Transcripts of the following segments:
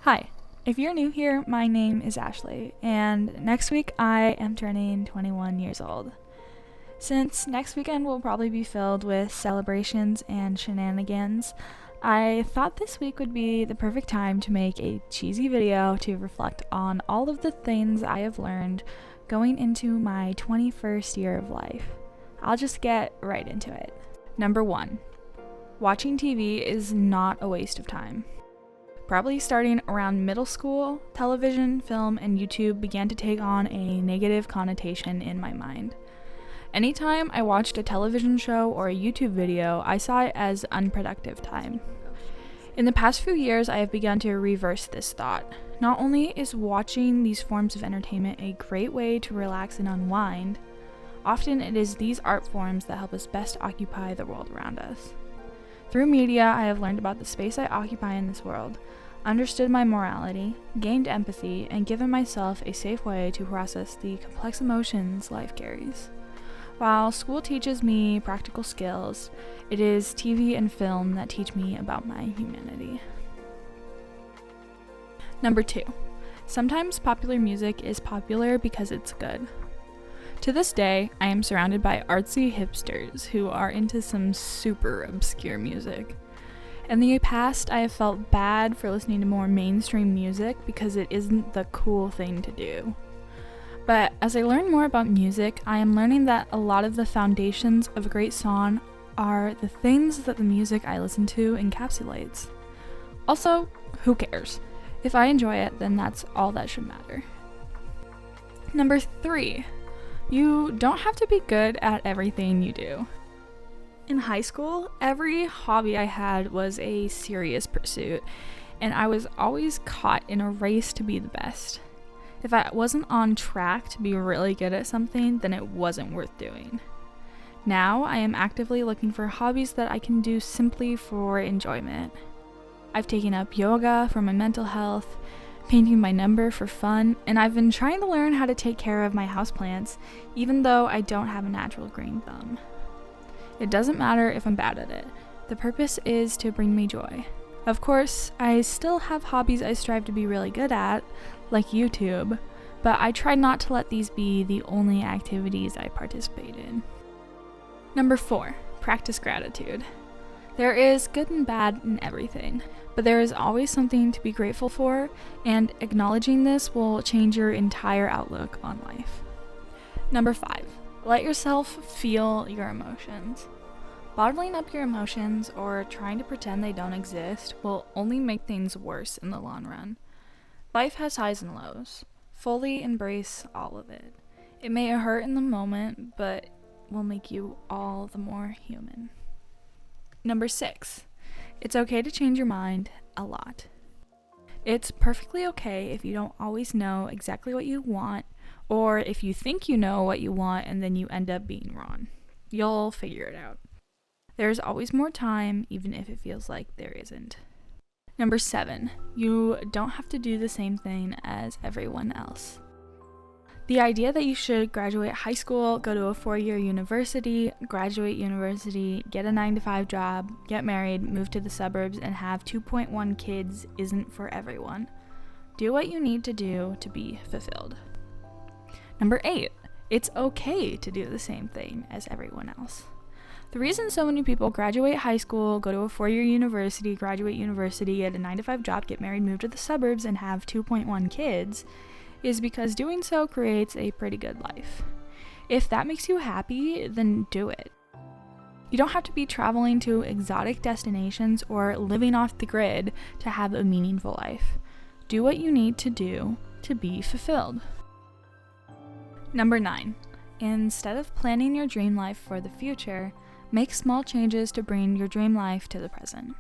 Hi, if you're new here, my name is Ashley, and next week I am turning 21 years old. Since next weekend will probably be filled with celebrations and shenanigans, I thought this week would be the perfect time to make a cheesy video to reflect on all of the things I have learned going into my 21st year of life. I'll just get right into it. Number 1. Watching TV is not a waste of time. Probably starting around middle school, television, film, and YouTube began to take on a negative connotation in my mind. Anytime I watched a television show or a YouTube video, I saw it as unproductive time. In the past few years, I have begun to reverse this thought. Not only is watching these forms of entertainment a great way to relax and unwind, often it is these art forms that help us best occupy the world around us. Through media, I have learned about the space I occupy in this world, understood my morality, gained empathy, and given myself a safe way to process the complex emotions life carries. While school teaches me practical skills, it is TV and film that teach me about my humanity. Number 2. Sometimes popular music is popular because it's good. To this day, I am surrounded by artsy hipsters who are into some super obscure music. In the past, I have felt bad for listening to more mainstream music because it isn't the cool thing to do. But as I learn more about music, I am learning that a lot of the foundations of a great song are the things that the music I listen to encapsulates. Also, who cares? If I enjoy it, then that's all that should matter. Number 3. You don't have to be good at everything you do. In high school, every hobby I had was a serious pursuit, and I was always caught in a race to be the best. If I wasn't on track to be really good at something, then it wasn't worth doing. Now, I am actively looking for hobbies that I can do simply for enjoyment. I've taken up yoga for my mental health, painting my number for fun, and I've been trying to learn how to take care of my houseplants, even though I don't have a natural green thumb. It doesn't matter if I'm bad at it. The purpose is to bring me joy. Of course, I still have hobbies I strive to be really good at, like YouTube, but I try not to let these be the only activities I participate in. Number 4. Practice gratitude. There is good and bad in everything, but there is always something to be grateful for, and acknowledging this will change your entire outlook on life. Number 5. Let yourself feel your emotions. Bottling up your emotions or trying to pretend they don't exist will only make things worse in the long run. Life has highs and lows. Fully embrace all of it. It may hurt in the moment, but will make you all the more human. Number 6. It's okay to change your mind a lot. It's perfectly okay if you don't always know exactly what you want, or if you think you know what you want and then you end up being wrong. You'll figure it out. There's always more time, even if it feels like there isn't. Number 7. You don't have to do the same thing as everyone else. The idea that you should graduate high school, go to a 4-year university, graduate university, get a 9-to-5 job, get married, move to the suburbs, and have 2.1 kids isn't for everyone. Do what you need to do to be fulfilled. Number 8. It's okay to do the same thing as everyone else. The reason so many people graduate high school, go to a 4-year university, graduate university, get a 9-to-5 job, get married, move to the suburbs, and have 2.1 kids is because doing so creates a pretty good life. If that makes you happy, then do it. You don't have to be traveling to exotic destinations or living off the grid to have a meaningful life. Do what you need to do to be fulfilled. Number 9. Instead of planning your dream life for the future, make small changes to bring your dream life to the present.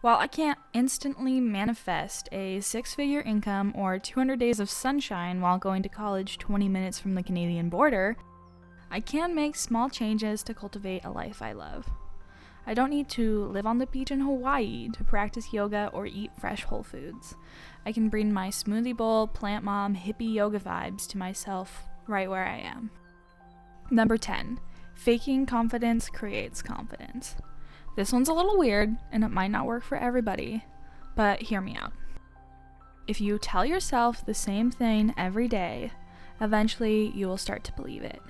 While I can't instantly manifest a 6-figure income or 200 days of sunshine while going to college 20 minutes from the Canadian border, I can make small changes to cultivate a life I love. I don't need to live on the beach in Hawaii to practice yoga or eat fresh whole foods. I can bring my smoothie bowl, plant mom, hippie yoga vibes to myself right where I am. Number 10. Faking confidence creates confidence. This one's a little weird, and it might not work for everybody, but hear me out. If you tell yourself the same thing every day, eventually you will start to believe it.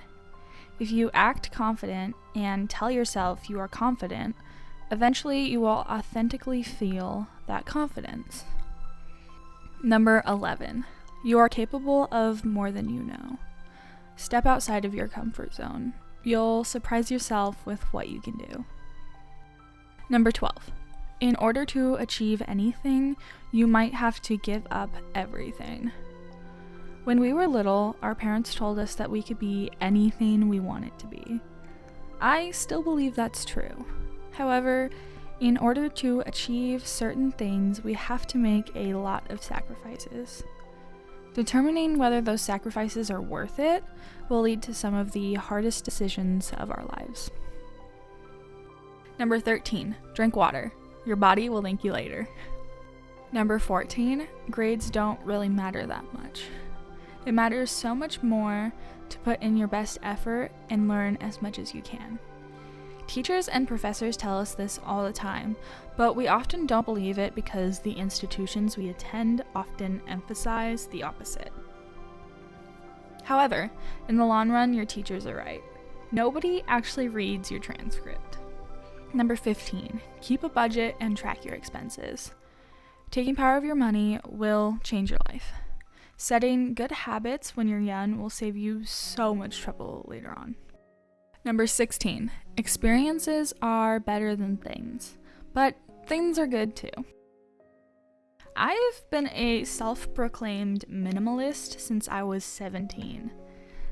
If you act confident and tell yourself you are confident, eventually you will authentically feel that confidence. Number 11, you are capable of more than you know. Step outside of your comfort zone. You'll surprise yourself with what you can do. Number 12, in order to achieve anything, you might have to give up everything. When we were little, our parents told us that we could be anything we wanted to be. I still believe that's true. However, in order to achieve certain things, we have to make a lot of sacrifices. Determining whether those sacrifices are worth it will lead to some of the hardest decisions of our lives. Number 13, drink water. Your body will thank you later. Number 14, grades don't really matter that much. It matters so much more to put in your best effort and learn as much as you can. Teachers and professors tell us this all the time, but we often don't believe it because the institutions we attend often emphasize the opposite. However, in the long run, your teachers are right. Nobody actually reads your transcript. Number 15, keep a budget and track your expenses. Taking power of your money will change your life. Setting good habits when you're young will save you so much trouble later on. Number 16, experiences are better than things, but things are good too. I've been a self-proclaimed minimalist since I was 17.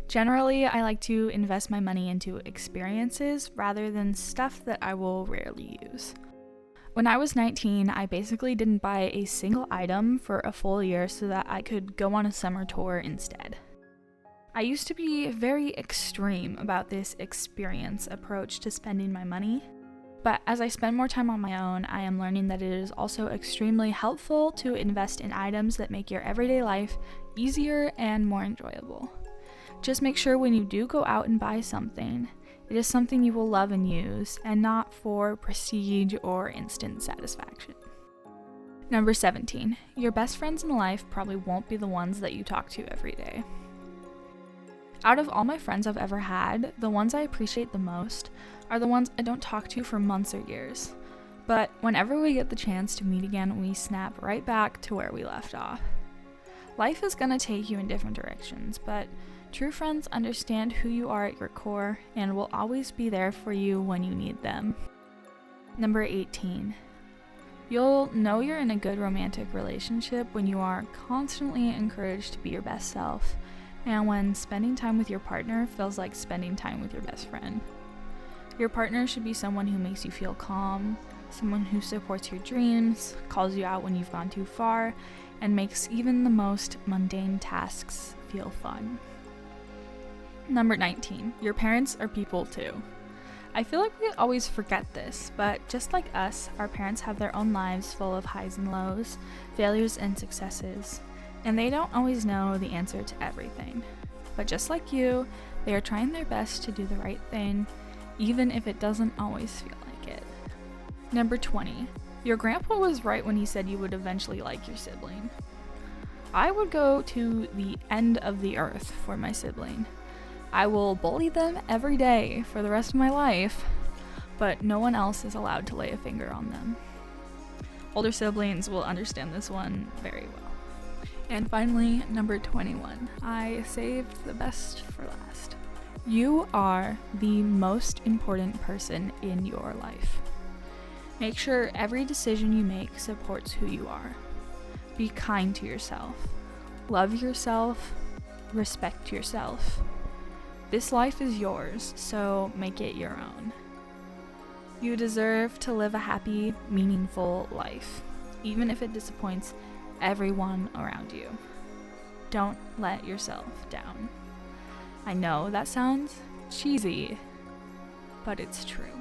Generally, I like to invest my money into experiences rather than stuff that I will rarely use. When I was 19, I basically didn't buy a single item for a full year so that I could go on a summer tour instead. I used to be very extreme about this experience approach to spending my money, but as I spend more time on my own, I am learning that it is also extremely helpful to invest in items that make your everyday life easier and more enjoyable. Just make sure when you do go out and buy something, it is something you will love and use, and not for prestige or instant satisfaction. Number 17, your best friends in life probably won't be the ones that you talk to every day. Out of all my friends I've ever had, the ones I appreciate the most are the ones I don't talk to for months or years. But whenever we get the chance to meet again, we snap right back to where we left off. Life is gonna take you in different directions, but true friends understand who you are at your core and will always be there for you when you need them. Number 18. You'll know you're in a good romantic relationship when you are constantly encouraged to be your best self, and when spending time with your partner feels like spending time with your best friend. Your partner should be someone who makes you feel calm, someone who supports your dreams, calls you out when you've gone too far, and makes even the most mundane tasks feel fun. Number 19, your parents are people too. I feel like we always forget this, but just like us, our parents have their own lives full of highs and lows, failures and successes, and they don't always know the answer to everything. But just like you, they are trying their best to do the right thing, even if it doesn't always feel like it. Number 20, your grandpa was right when he said you would eventually like your sibling. I would go to the end of the earth for my sibling. I will bully them every day for the rest of my life, but no one else is allowed to lay a finger on them. Older siblings will understand this one very well. And finally, number 21, I saved the best for last. You are the most important person in your life. Make sure every decision you make supports who you are. Be kind to yourself. Love yourself. Respect yourself. This life is yours, so make it your own. You deserve to live a happy, meaningful life, even if it disappoints everyone around you. Don't let yourself down. I know that sounds cheesy, but it's true.